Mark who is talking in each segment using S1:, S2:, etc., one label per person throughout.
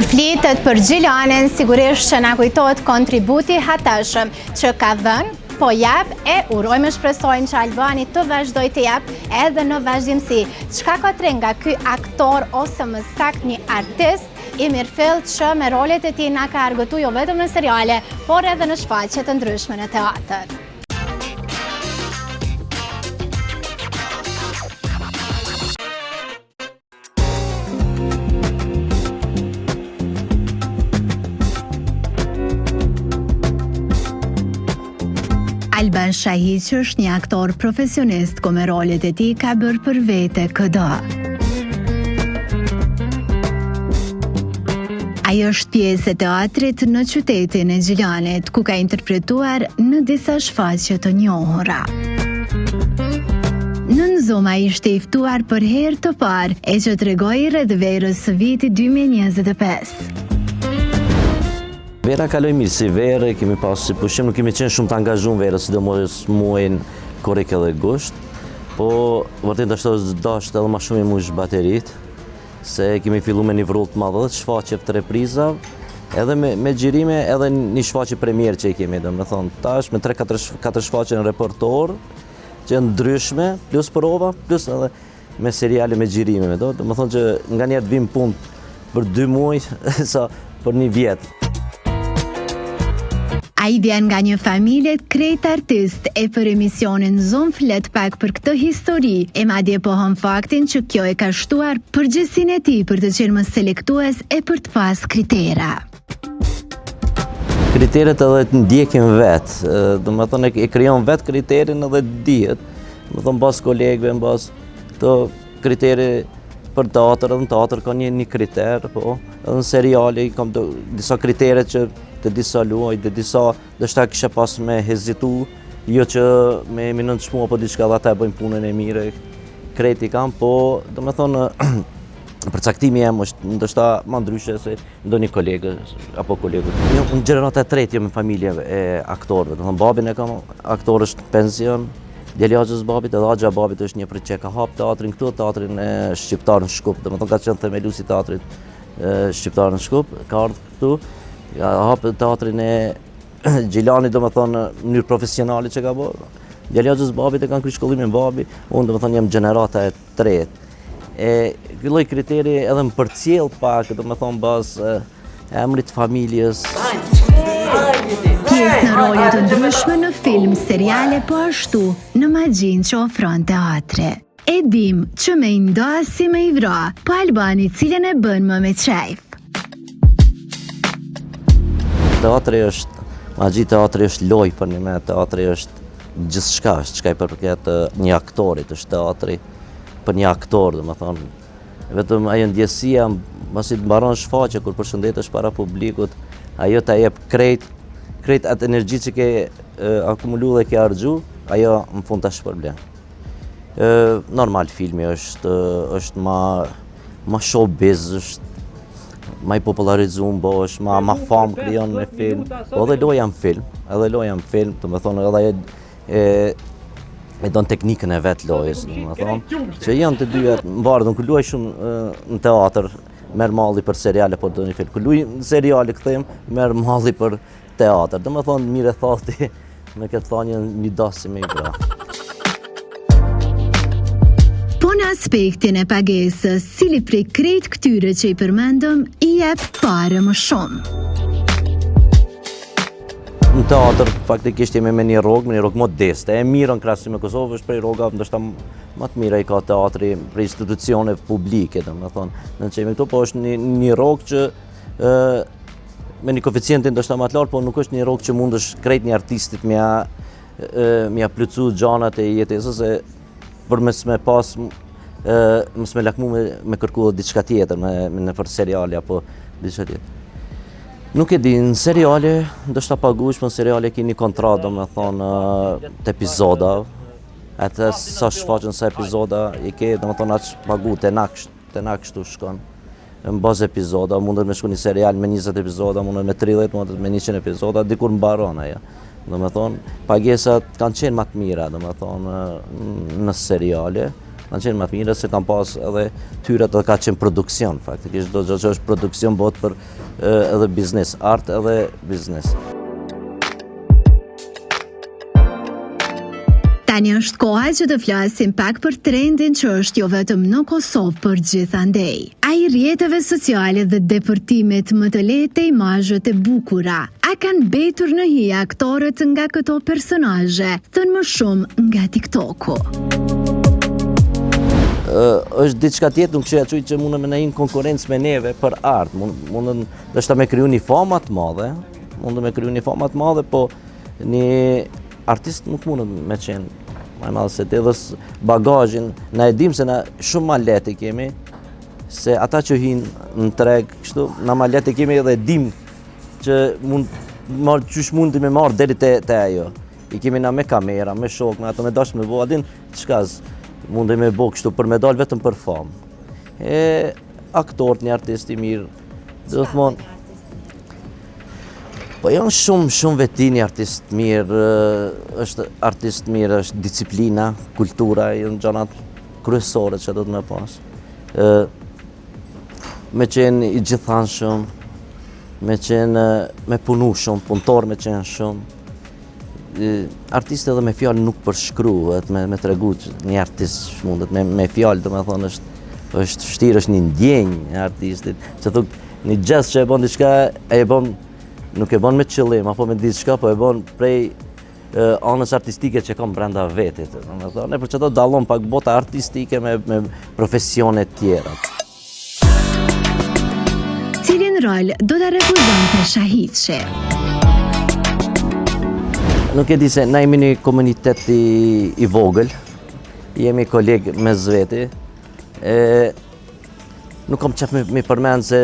S1: Kur flitet për Gjilanin, sigurisht që na kujtohet kontributi hatashëm që ka dhënë, po jep e urojmë shpresojmë që Albani të vazhdoj të jep edhe në vazhdimsi. Çka ka tre nga ky aktor ose më saktë një artist i mirëfillt që me rolet e tij na ka argëtuar jo vetëm në seriale, por edhe në shfaqje të ndryshme në teatr. Alban Shahid, që është një aktor profesionist, ku me rolet e tij ka bërë për vete këdo. Ai është pjesë e teatrit në qytetin e Gjilanit, ku ka interpretuar në disa shfaqje të njohura. Nën Zoma ishte i ftuar për herë të parë e që tregoi rreth verës së vitit 2025.
S2: Vera kaloi mirë si verë, kemi pasur si pushim, nuk kemi qenë shumë të angazhuar verë, sidomos muajin korrik edhe gusht, po vërtet dashte edhe më shumë mush baterit, se kemi filluar me një vrull të madh, shfaqje të repriza, edhe me xhirime, edhe një shfaqje premier që i kemi, domethënë tash me 3-4 shfaqje në repertor, që janë ndryshme, plus prova, plus edhe me seriale me xhirime, domethënë që nganjëherë vim punë për 2 muaj sa për 1 vjet.
S1: Ai vjen nga një familje krejt artist e për emisionin Zon flet pak për këtë histori e madje pohon faktin që kjo e ka shtuar përgjegjësinë e tij për të qenë më selektues e për të pas kritera.
S2: Kriteret edhe të ndjekin vetë, domethënë e krijon vetë kriterin edhe dihet, domethënë mbas kolegëve, mbas këto kriteri për teatr, edhe në teatr ka një kriter, po, edhe në seriale kam disa kritere që të disa luaj, të disa dështa kisha pas me hezitu, jo që me nëntshmua po diçka dhe ata e bëjnë punën e mire, kreti kam, po do me thonë, përcaktimi jem është ndështa ma ndryshe se ndonjë kolegë, apo kolegë. Jo, në gjenerata e tretë jo me familje e aktorëve, do thonë babin e kam, aktor është pension, djelagjës babit, edhe agja babit është një për që ka hap teatrin këtu, teatrin e shqiptar në Shkup, do me thonë ka qenë themelusi teatrit shqiptar në Shkup, ka ardhë këtu, ja hapë teatrin e Gjilanit, do me thonë, në mënyrë profesionale që ka bërë. Djelagjës babit e kanë kry shkollimin babi, unë do me thonë jem gjenerata e tretë. Ky lloj kriteri edhe më përcjell pak, do me thonë bazë emrit familjes.
S1: Pjesë në role të ndryshme në film, seriale, po ashtu në magjinë që ofron teatri. E dim që me i ndo si me i vra, po Albani cilën e bën më me qejf.
S2: Teatri është, magji teatri është loj për një me, teatri është gjithçka, është çka i përket një aktorit, është teatri për një aktor, dhe më thonë. Vetëm ajo ndjesia, pasi të mbaron shfaqje, kur përshëndetesh para publikut, ajo ta jep krejt atë energji që ke akumulu dhe ke harxhu, ajo në fund ta shpërblen. Normal filmi është ma showbiz, është ma i popularizuar, është ma famë krijon me film, po edhe loja në film, të me thonë edhe e donë teknikën e vetë lojës, të me thonë, që janë të dyja mbarë, nuk luaj shumë në teatr, merë malli për seriale, por do një film, kur luaj në seriale këthejmë, merë malli për teatr, të me thonë mire thati, me këtë thanje një dasi me i bra.
S1: Po në aspektin e pagesës, cili prej krejt këtyre që i përmendëm, i jep pare më shumë.
S2: Në teatr, faktikisht jemi me një rrogë modeste, e mirë në krahasim me Kosovë, është prej rrogave ndoshta më të mira i ka teatri prej institucione publike, domethënë, në që jemi këtu, po është një rrogë që me një koeficientin ndoshta më të lartë, po nuk është një rrogë që mundesh krejt një artistit mja plotsu gjanat e jetesës, për mes me pas, mes me lakmu me kërku diçka tjetër, në për seriale apo diçka tjetër. Nuk e di, në seriale, ndoshta pagush, për në seriale ki një kontratë, do me thonë, të epizoda, atë sa shfaqen sa epizoda, i ke, do me thonë, aqë pagu, të nakshtu shkon. Në bazë epizoda, mundet me shku një serial me 20 epizoda, mundet me 30, mundet me 100 epizoda, dikur mbaron aja. Do me thonë, pagesat kanë qenë më të mira, do me thonë, në seriale, kanë qenë më të mira se kanë pas edhe tyrat edhe ka qenë produksion faktikisht, do të që është produksion bëhet për edhe biznes, art edhe biznes.
S1: Tani është koha që të flasim pak për trendin që është jo vetëm në Kosovë për gjithandej. Ai rrjeteve sociale dhe depërtimit më të lehtë të imazhet e bukura. A kanë betur në hije aktorët nga këto personazhe, thënë më shumë nga TikToku.
S2: Është diçka tjetër, nuk shëja që mundën me në një konkurencë me neve për art, mundën dështë me kriju një fama të madhe, po një artist nuk mundën me qenë më madhe se të edhe bagazhin, na e dim se na shumë ma lehtë i kemi, se ata që hinë në treg, kështu, na ma lehtë i kemi edhe dim që qysh mundi me marrë deri te ajo. I kemi na me kamera, me shok, me ato me dash me bo, adin qkaz mundi me bo kështu për me dal vetëm për famë. Aktorët, një artist i mirë, dhe thmonë, po janë shumë veti një artist mirë, është artist mirë, është disciplina, kultura, janë gjanat kryesore që do të me pas. Me qenë i gjithanshëm, me punu shumë, punëtor me qenë shumë. Artist edhe me fjallë nuk përshkruhet, me tregu që një artist mundet, me fjallë, do me thonë, është vështirë, është një ndjenjë një artistit, që thuk një gjest që e bon diçka, nuk e bon me qëllim, apo me diçka, po e bon prej anës artistike që kam brenda vetit. Ne për që to dallon pak bota artistike me profesionet tjera.
S1: Cilin rol do të refuzonte Shahidshi?
S2: Nuk e di se na jemi një komunitet i vogël, jemi kolegë me zveti, nuk kam qef me përmenë se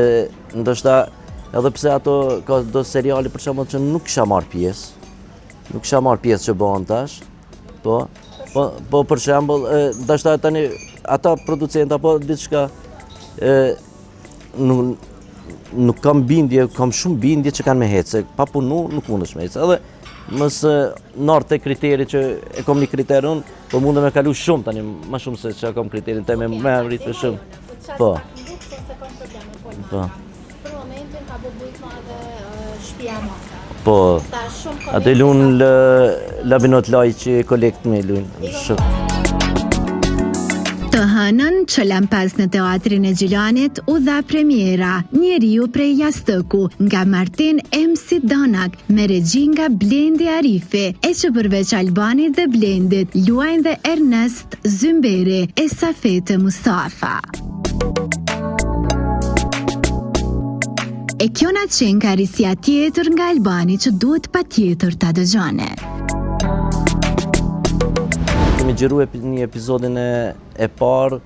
S2: ndoshta edhe pse ato ka do seriali për shembull që nuk kisha marrë pjesë që bëhen tash, po për shembull, ndoshta tani ata producentë apo diçka nuk kam bindje, kam shumë bindje që kanë me hecë, pa punu nuk mundesh me hecë. Edhe mësë nartë te kriteri që e kom një kriter unë, po mundë me kalu shumë tani, ma shumë se që kom kriterin te me rritë shumë. Po.
S1: Për momentin ka bubujt ma dhe shtëpia mata.
S2: Po, atë lunë labinot laj që kolekt me lunë shumë.
S1: Të hënën që lampas në teatrin e Gjilanit u dha premiera Njeriu prej Jastëku nga Martin MC Danak me regji nga Blendi Arifi, e që përveç Albanit dhe Blendit luajnë dhe Ernest Zymberi e Safete Mustafa. E kjo na qenë ka risja tjetër nga Albani që duhet pa tjetër ta dëgjone.
S2: Kemi gjiru një epizodin e parë,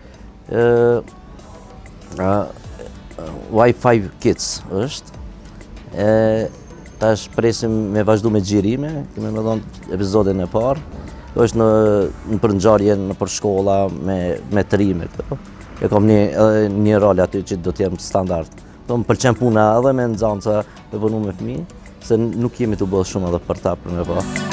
S2: Wi-Fi Kids është. Tash presim me vazhdu me gjirime, kemi me dhonë epizodin e parë. është në përngjarje në për shkolla me trime këto. E kam një rol aty që do t'jem standard. Më pëlqen puna edhe me nxanca me punu me fëmijë, se nuk jemi të bëllë shumë edhe për ta për me pa.